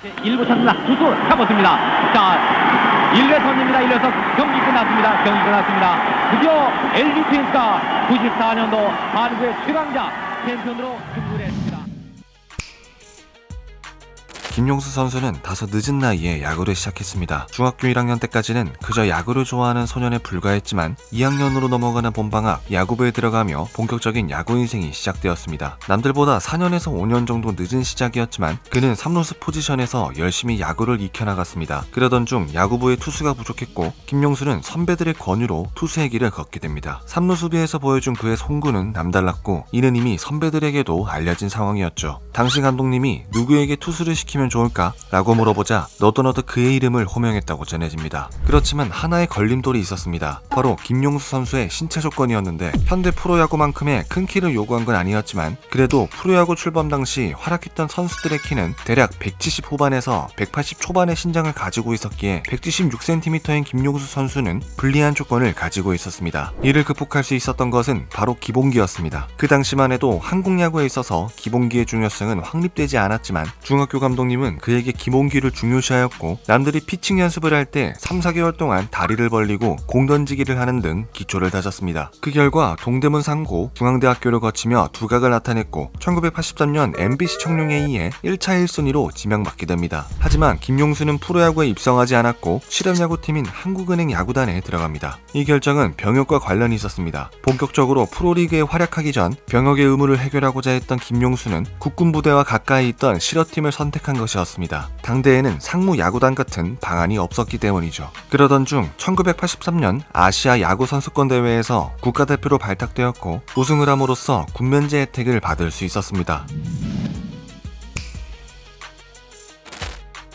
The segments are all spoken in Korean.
1구 쳤습니다. 투수 잡았습니다. 자, 1회 던집니다. 1회서 경기 끝났습니다. 드디어 LG 트윈스가 94년도 한국의 최강자 챔피언으로 승부했습니다. 김용수 선수는 다소 늦은 나이에 야구를 시작했습니다. 중학교 1학년 때까지는 그저 야구를 좋아하는 소년에 불과했지만 2학년으로 넘어가는 봄방학 야구부에 들어가며 본격적인 야구 인생이 시작되었습니다. 남들보다 4년에서 5년 정도 늦은 시작이었지만 그는 3루수 포지션에서 열심히 야구를 익혀나갔습니다. 그러던 중 야구부에 투수가 부족했고 김용수는 선배들의 권유로 투수의 길을 걷게 됩니다. 3루 수비에서 보여준 그의 송구는 남달랐고 이는 이미 선배들에게도 알려진 상황이었죠. 당시 감독님이 누구에게 투수를 시키면 좋을까? 라고 물어보자 너도너도 그의 이름을 호명했다고 전해집니다. 그렇지만 하나의 걸림돌이 있었습니다. 바로 김용수 선수의 신체 조건이었는데 현대 프로야구만큼의 큰 키를 요구한 건 아니었지만 그래도 프로야구 출범 당시 활약했던 선수들의 키는 대략 170 후반에서 180 초반의 신장을 가지고 있었기에 176cm인 김용수 선수는 불리한 조건을 가지고 있었습니다. 이를 극복할 수 있었던 것은 바로 기본기였습니다. 그 당시만 해도 한국 야구에 있어서 기본기의 중요성은 확립되지 않았지만 중학교 감독님은 그에게 기본기를 중요시하였고 남들이 피칭 연습을 할 때 3-4개월 동안 다리를 벌리고 공 던지기를 하는 등 기초를 다졌습니다. 그 결과 동대문 상고 중앙대학교를 거치며 두각을 나타냈고 1983년 MBC 청룡에 의해 1차 1순위로 지명받게 됩니다. 하지만 김용수는 프로야구에 입성하지 않았고 실업야구팀인 한국은행 야구단에 들어갑니다. 이 결정은 병역과 관련이 있었습니다. 본격적으로 프로리그에 활약하기 전 병역의 의무를 해결하고자 했던 김용수는 국군부대와 가까이 있던 실업팀을 선택한 것이었습니다. 당대에는 상무 야구단 같은 방안이 없었기 때문이죠. 그러던 중 1983년 아시아 야구 선수권 대회에서 국가대표로 발탁되었고 우승을 함으로써 군면제 혜택을 받을 수 있었습니다.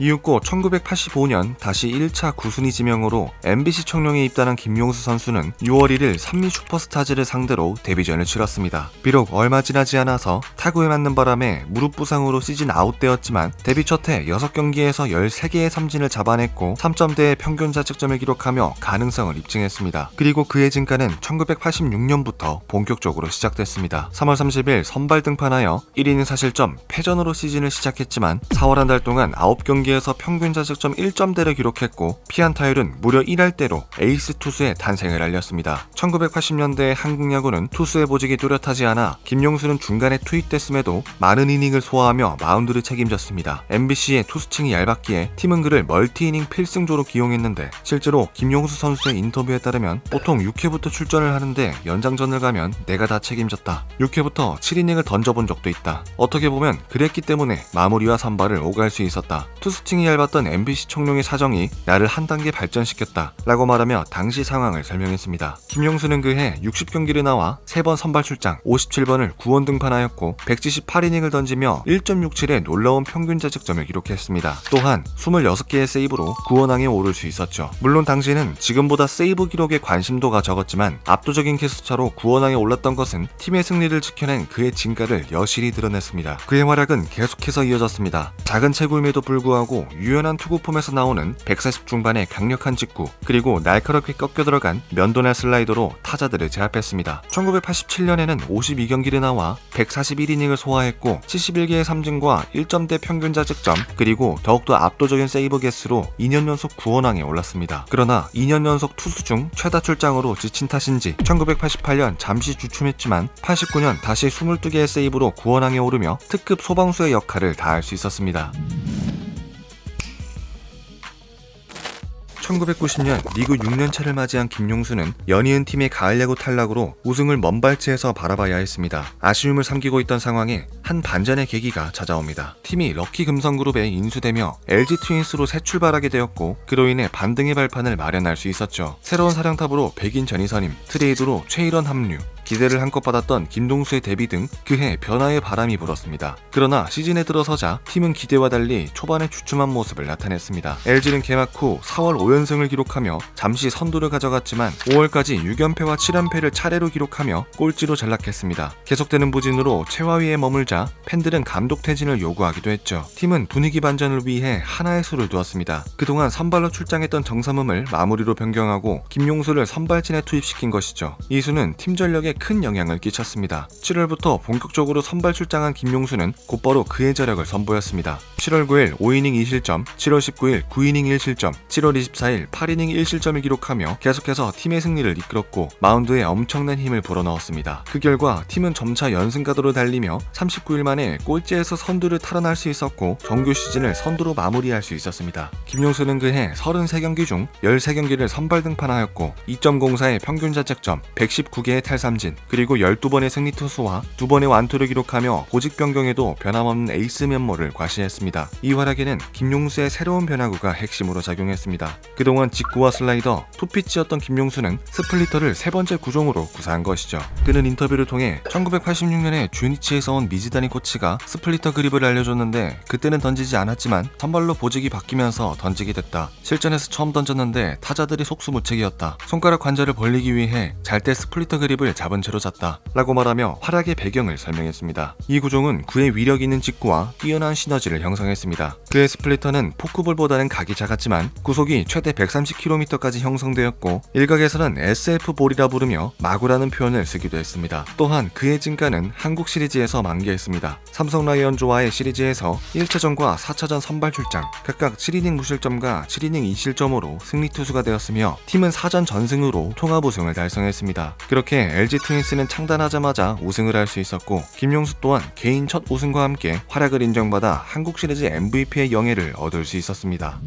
이윽고 1985년 다시 1차 9순위 지명으로 MBC 청룡에 입단한 김용수 선수는 6월 1일 산미 슈퍼스타즈를 상대로 데뷔전을 치렀습니다. 비록 얼마 지나지 않아서 타구에 맞는 바람에 무릎 부상으로 시즌 아웃되었지만 데뷔 첫해 6경기에서 13개의 삼진을 잡아냈고 3점대의 평균 자책점을 기록하며 가능성을 입증했습니다. 그리고 그의 진가는 1986년부터 본격적으로 시작됐습니다. 3월 30일 선발 등판하여 1이닝 사실점 패전으로 시즌을 시작했지만 4월 한 달 동안 9경기에서 평균 자책점 1점대를 기록했고 피안타율은 무려 1할대로 에이스 투수의 탄생을 알렸습니다. 1980년대의 한국 야구는 투수의 보직이 뚜렷하지 않아 김용수는 중간에 투입됐음에도 많은 이닝을 소화하며 마운드를 책임졌습니다. MBC의 투수층이 얇았기에 팀은 그를 멀티이닝 필승조로 기용했는데 실제로 김용수 선수의 인터뷰에 따르면 보통 6회부터 출전을 하는데 연장전을 가면 내가 다 책임졌다. 6회부터 7이닝을 던져본 적도 있다. 어떻게 보면 그랬기 때문에 마무리와 선발을 오갈 수 있었다. 투수층이 얇았던 MBC 청룡의 사정이 나를 한 단계 발전시켰다 라고 말하며 당시 상황을 설명했습니다. 김용수는 그해 60경기를 나와 3번 선발 출장 57번을 구원 등판하였고 178이닝을 던지며 1.67의 놀라운 평균 자책점을 기록했습니다. 또한 26개의 세이브로 구원왕에 오를 수 있었죠. 물론 당시에는 지금보다 세이브 기록에 관심도가 적었지만 압도적인 개수차로 구원왕에 올랐던 것은 팀의 승리를 지켜낸 그의 진가를 여실히 드러냈습니다. 그의 활약은 계속해서 이어졌습니다. 작은 체구임에도 불구하고 유연한 투구폼에서 나오는 140 중반의 강력한 직구 그리고 날카롭게 꺾여 들어간 면도날 슬라이더로 타자들을 제압했습니다. 1987년에는 52경기를 나와 141이닝을 소화했고 71개의 삼진과 1점대 평균 자책점 그리고 더욱더 압도적인 세이브 개수로 2년 연속 구원왕에 올랐습니다. 그러나 2년 연속 투수 중 최다 출장으로 지친 탓인지 1988년 잠시 주춤했지만 89년 다시 22개의 세이브로 구원왕에 오르며 특급 소방수의 역할을 다할 수 있었습니다. 1990년 리그 6년차를 맞이한 김용수는 연이은 팀의 가을야구 탈락으로 우승을 먼발치에서 바라봐야 했습니다. 아쉬움을 삼키고 있던 상황에 한 반전의 계기가 찾아옵니다. 팀이 럭키 금성그룹에 인수되며 LG 트윈스로 새 출발하게 되었고 그로 인해 반등의 발판을 마련할 수 있었죠. 새로운 사령탑으로 백인 전이 선임, 트레이드로 최일원 합류, 기대를 한껏 받았던 김동수의 데뷔 등 그해 변화의 바람이 불었습니다. 그러나 시즌에 들어서자 팀은 기대와 달리 초반에 주춤한 모습을 나타냈습니다. LG는 개막 후 4월 5연승을 기록하며 잠시 선두를 가져갔지만 5월까지 6연패와 7연패를 차례로 기록하며 꼴찌로 전락했습니다. 계속되는 부진으로 최하위에 머물자 팬들은 감독 퇴진을 요구하기도 했죠. 팀은 분위기 반전을 위해 하나의 수를 두었습니다. 그동안 선발로 출장했던 정삼음을 마무리로 변경하고 김용수를 선발진에 투입시킨 것이죠. 이 수는 팀 전력의 큰 영향을 끼쳤습니다. 7월부터 본격적으로 선발 출장한 김용수는 곧바로 그의 저력을 선보였습니다. 7월 9일 5이닝 2실점, 7월 19일 9이닝 1실점, 7월 24일 8이닝 1실점을 기록하며 계속해서 팀의 승리를 이끌었고 마운드에 엄청난 힘을 불어넣었습니다. 그 결과 팀은 점차 연승가도로 달리며 39일 만에 꼴찌에서 선두를 탈환할 수 있었고 정규 시즌을 선두로 마무리할 수 있었습니다. 김용수는 그해 33경기 중 13경기를 선발 등판하였고 2.04의 평균 자책점, 119개의 탈삼진, 그리고 12번의 승리 투수와 2번의 완투를 기록하며 보직 변경에도 변함없는 에이스 면모를 과시했습니다. 이 활약에는 김용수의 새로운 변화구가 핵심으로 작용했습니다. 그동안 직구와 슬라이더, 투피치였던 김용수는 스플리터를 세 번째 구종으로 구사한 것이죠. 그는 인터뷰를 통해 1986년에 주니치에서 온 미즈다니 코치가 스플리터 그립을 알려줬는데 그때는 던지지 않았지만 선발로 보직이 바뀌면서 던지게 됐다. 실전에서 처음 던졌는데 타자들이 속수무책이었다. 손가락 관절을 벌리기 위해 잘 때 스플리터 그립을 잡은 채로 잤다 라고 말하며 활약의 배경을 설명했습니다. 이 구종은 그의 위력 있는 직구와 뛰어난 시너지를 형성했습니다. 그의 스플리터는 포크볼보다는 각이 작았지만 구속이 최대 130km까지 형성되었고 일각에서는 SF볼이라 부르며 마구라는 표현을 쓰기도 했습니다. 또한 그의 진가는 한국 시리즈에서 만개했습니다. 삼성 라이온즈와의 시리즈에서 1차전과 4차전 선발 출장, 각각 7이닝 무실점과 7이닝 2실점으로 승리 투수가 되었으며 팀은 4전 전승으로 통합 우승을 달성했습니다. 그렇게 LG 트윈스는 창단하자마자 우승을 할 수 있었고 김용수 또한 개인 첫 우승과 함께 활약을 인정받아 한국 시리즈 MVP의 영예를 얻을 수 있었습니다.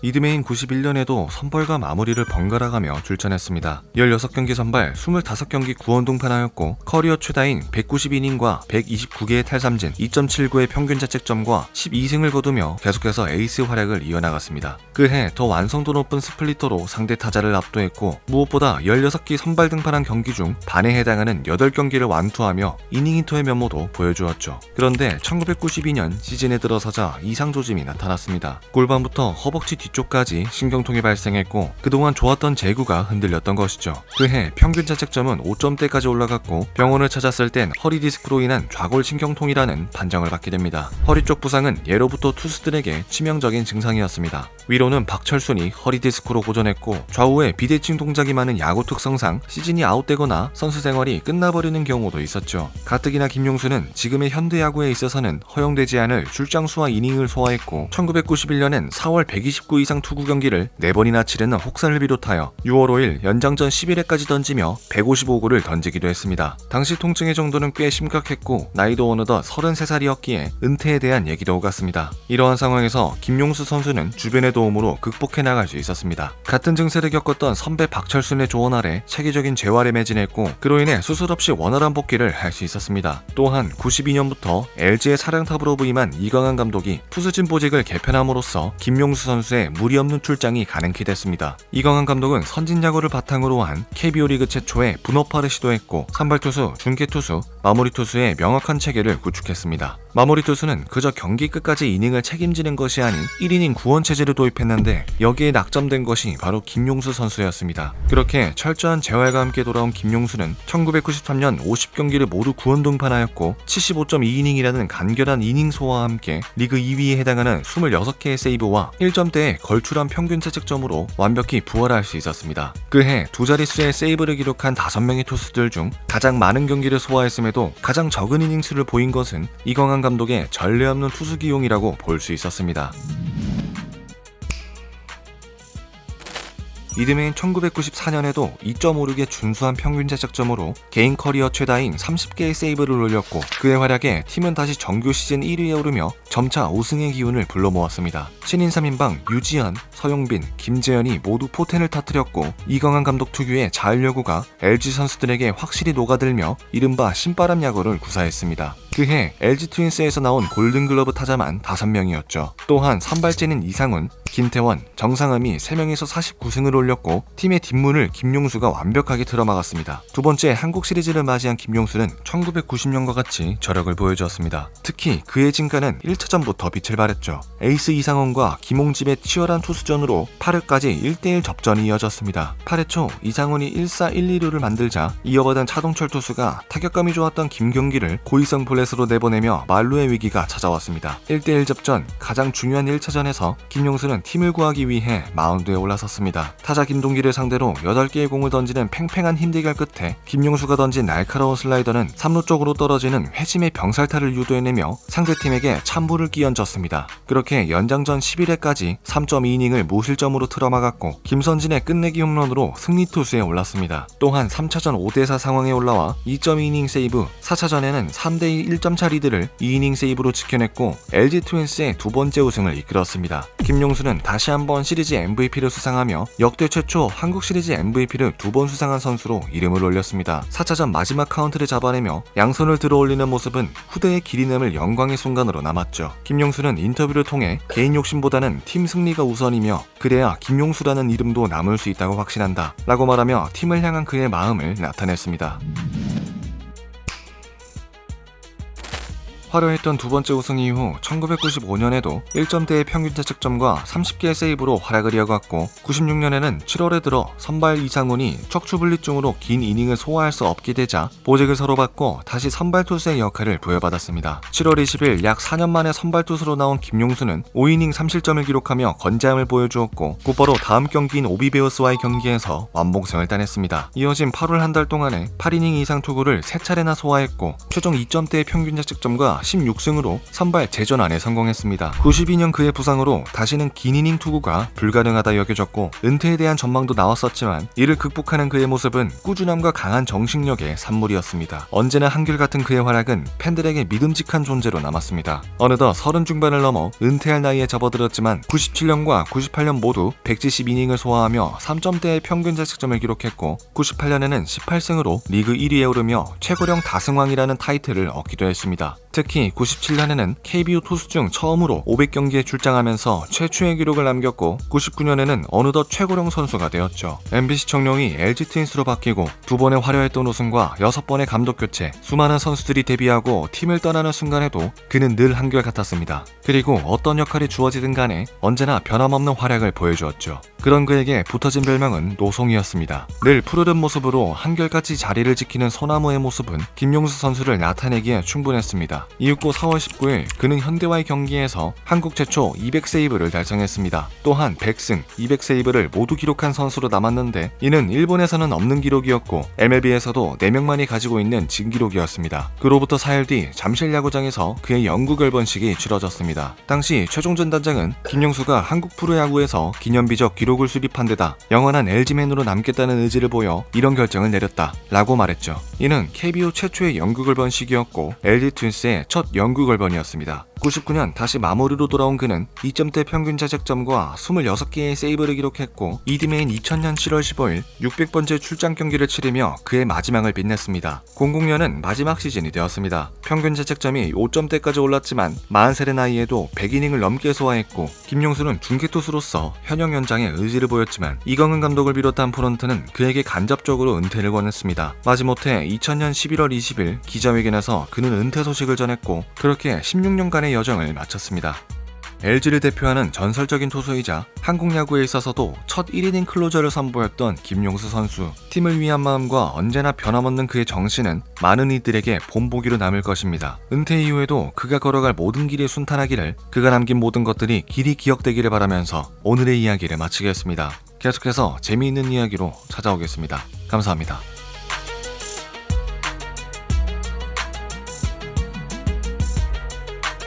이듬해인 91년에도 선발과 마무리를 번갈아가며 출전했습니다. 16경기 선발, 25경기 구원 등판하였고 커리어 최다인 190이닝과 129개의 탈삼진, 2.79의 평균 자책점과 12승을 거두며 계속해서 에이스 활약을 이어나갔습니다. 그해 더 완성도 높은 스플리터로 상대 타자를 압도했고 무엇보다 16기 선발 등판한 경기 중 반에 해당하는 8경기를 완투하며 이닝 히터의 면모도 보여주었죠. 그런데 1992년 시즌에 들어서자 이상 조짐이 나타났습니다. 골반부터 허벅지 뒤쪽까지 신경통이 발생했고 그동안 좋았던 제구가 흔들렸던 것이죠. 그해 평균 자책점은 5점대까지 올라갔고 병원을 찾았을 땐 허리 디스크로 인한 좌골 신경통이라는 판정을 받게 됩니다. 허리 쪽 부상은 예로부터 투수들에게 치명적인 증상이었습니다. 위로는 박철순이 허리 디스크로 고전했고 좌우에 비대칭 동작이 많은 야구 특성상 시즌이 아웃되거나 선수 생활이 끝나버리는 경우도 있었죠. 가뜩이나 김용수는 지금의 현대 야구에 있어서는 허용되지 않을 출장 수와 이닝을 소화했고 1991년엔 4월 129 이상 투구 경기를 4번이나 치르는 혹사를 비롯하여 6월 5일 연장전 11회까지 던지며 155구를 던지기도 했습니다. 당시 통증의 정도는 꽤 심각했고 나이도 어느덧 33살이었기에 은퇴에 대한 얘기도 오갔습니다. 이러한 상황에서 김용수 선수는 주변의 도움으로 극복해 나갈 수 있었습니다. 같은 증세를 겪었던 선배 박철순의 조언 아래 체계적인 재활에 매진했고 그로 인해 수술 없이 원활한 복귀를 할 수 있었습니다. 또한 92년부터 LG의 사령탑으로 부임한 이강한 감독이 투수진 보직을 개편함으로써 김용수 선수의 무리 없는 출장이 가능케 됐습니다. 이강한 감독은 선진 야구를 바탕으로 한 KBO 리그 최초의 분업화를 시도했고 선발 투수, 중계 투수, 마무리 투수의 명확한 체계를 구축했습니다. 마무리 투수는 그저 경기 끝까지 이닝을 책임지는 것이 아닌 1이닝 구원 체제를 도입했는데 여기에 낙점된 것이 바로 김용수 선수였습니다. 그렇게 철저한 재활과 함께 돌아온 김용수는 1993년 50경기를 모두 구원 등판하였고 75.2이닝이라는 간결한 이닝 소화와 함께 리그 2위에 해당하는 26개의 세이브와 1점대의 걸출한 평균 자책점으로 완벽히 부활할 수 있었습니다. 그해 두 자릿수의 세이브를 기록한 5명의 투수들 중 가장 많은 경기를 소화했음에도 가장 적은 이닝수를 보인 것은 이강한 감독의 전례 없는 투수 기용이라고 볼 수 있었습니다. 이듬해인 1994년에도 2.56의 준수한 평균 자책점으로 개인 커리어 최다인 30개의 세이브를 올렸고 그의 활약에 팀은 다시 정규 시즌 1위에 오르며 점차 우승의 기운을 불러 모았습니다. 신인 3인방 유지현, 서용빈, 김재현이 모두 포텐을 터뜨렸고 이강한 감독 특유의 자율야구가 LG 선수들에게 확실히 녹아들며 이른바 신바람 야구를 구사했습니다. 그해 LG 트윈스에서 나온 골든글러브 타자만 5명이었죠. 또한 선발진인 이상훈, 김태원, 정상음이 3명에서 49승을 올렸고 팀의 뒷문을 김용수가 완벽하게 틀어막았습니다. 두 번째 한국 시리즈를 맞이한 김용수는 1990년과 같이 저력을 보여주었습니다. 특히 그의 진가는 1차전부터 빛을 발했죠. 에이스 이상훈과 김홍집의 치열한 투수전으로 8회까지 1대1 접전이 이어졌습니다. 8회 초 이상훈이 1사 1, 2루를 만들자 이어받은 차동철 투수가 타격감이 좋았던 김경기를 고의성 볼넷으로 스트레스로 내보내며 만루의 위기가 찾아왔습니다. 1대1 접전 가장 중요한 1차전에서 김용수는 팀을 구하기 위해 마운드에 올라섰습니다. 타자 김동기를 상대로 8개의 공을 던지는 팽팽한 힘 대결 끝에 김용수가 던진 날카로운 슬라이더는 3루 쪽으로 떨어지는 회심의 병살타를 유도해내며 상대팀에게 찬물을 끼얹었습니다. 그렇게 연장전 11회까지 3.2이닝을 무실점으로 틀어막았고 김선진의 끝내기 홈런으로 승리 투수에 올랐습니다. 또한 3차전 5대4 상황에 올라와 2.2이닝 세이브, 4차전에는 3대2 1점차 리드를 2이닝 세이브로 지켜냈고 LG 트윈스의 두 번째 우승을 이끌었습니다. 김용수는 다시 한번 시리즈 MVP를 수상하며 역대 최초 한국 시리즈 MVP를 2번 수상한 선수로 이름을 올렸습니다. 4차전 마지막 카운트를 잡아내며 양손을 들어올리는 모습은 후대의 기리냄을 영광의 순간으로 남았죠. 김용수는 인터뷰를 통해 개인 욕심보다는 팀 승리가 우선이며 그래야 김용수라는 이름도 남을 수 있다고 확신한다 라고 말하며 팀을 향한 그의 마음을 나타냈습니다. 화려했던 두 번째 우승 이후 1995년에도 1점대의 평균 자책점과 30개의 세이브로 활약을 이어갔고 96년에는 7월에 들어 선발 이상훈이 척추분리증으로 긴 이닝을 소화할 수 없게 되자 보직을 서로 받고 다시 선발 투수의 역할을 부여받았습니다. 7월 20일 약 4년 만에 선발 투수로 나온 김용수는 5이닝 3실점을 기록하며 건재함을 보여주었고 곧바로 다음 경기인 오비베어스와의 경기에서 완봉승을 따냈습니다. 이어진 8월 한 달 동안에 8이닝 이상 투구를 3차례나 소화했고 최종 2점대의 평균 자책점과 16승으로 선발 재전환에 성공했습니다. 92년 그의 부상으로 다시는 긴 이닝 투구가 불가능하다 여겨졌고 은퇴에 대한 전망도 나왔었지만 이를 극복하는 그의 모습은 꾸준함과 강한 정신력의 산물이었습니다. 언제나 한결같은 그의 활약은 팬들에게 믿음직한 존재로 남았습니다. 어느덧 30 중반을 넘어 은퇴할 나이에 접어들었지만 97년과 98년 모두 170이닝을 소화하며 3점대의 평균 자책점을 기록했고 98년에는 18승으로 리그 1위에 오르며 최고령 다승왕이라는 타이틀을 얻기도 했습니다. 특히 97년에는 KBO 투수 중 처음으로 500경기에 출장하면서 최초의 기록을 남겼고 99년에는 어느덧 최고령 선수가 되었죠. MBC 청룡이 LG 트윈스로 바뀌고 2번의 화려했던 우승과 6번의 감독 교체, 수많은 선수들이 데뷔하고 팀을 떠나는 순간에도 그는 늘 한결같았습니다. 그리고 어떤 역할이 주어지든 간에 언제나 변함없는 활약을 보여주었죠. 그런 그에게 붙어진 별명은 노송이었습니다. 늘 푸르른 모습으로 한결같이 자리를 지키는 소나무의 모습은 김용수 선수를 나타내기에 충분했습니다. 이윽고 4월 19일 그는 현대와의 경기에서 한국 최초 200세이브를 달성했습니다. 또한 100승, 200세이브를 모두 기록한 선수로 남았는데 이는 일본에서는 없는 기록이었고 MLB에서도 4명만이 가지고 있는 진기록이었습니다. 그로부터 4일 뒤 잠실 야구장에서 그의 영구 결번식이 치러졌습니다. 당시 최종전 단장은 김용수가 한국 프로야구에서 기념비적 기록을 수립한 데다 영원한 LG맨으로 남겠다는 의지를 보여 이런 결정을 내렸다 라고 말했죠. 이는 KBO 최초의 영구 결번식이었고 LG 트윈스의 첫 영구 결번이었습니다. 99년 다시 마무리로 돌아온 그는 2점대 평균 자책점과 26개의 세이브를 기록했고 이듬해인 2000년 7월 15일 600번째 출장 경기를 치르며 그의 마지막을 빛냈습니다. 00년은 마지막 시즌이 되었습니다. 평균 자책점이 5점대까지 올랐지만 43의 나이에도 100이닝을 넘게 소화했고 김용수는 중계투수로서 현역 연장에 의지를 보였지만 이광은 감독을 비롯한 프런트는 그에게 간접적으로 은퇴를 권했습니다. 마지못해 2000년 11월 20일 기자회견에서 그는 은퇴 소식을 전했고 그렇게 16년간의 여정을 마쳤습니다. LG를 대표하는 전설적인 투수이자 한국 야구에 있어서도 첫 1이닝 클로저를 선보였던 김용수 선수. 팀을 위한 마음과 언제나 변함없는 그의 정신은 많은 이들에게 본보기로 남을 것입니다. 은퇴 이후에도 그가 걸어갈 모든 길이 순탄하기를, 그가 남긴 모든 것들이 길이 기억되기를 바라면서 오늘의 이야기를 마치겠습니다. 계속해서 재미있는 이야기로 찾아오겠습니다. 감사합니다.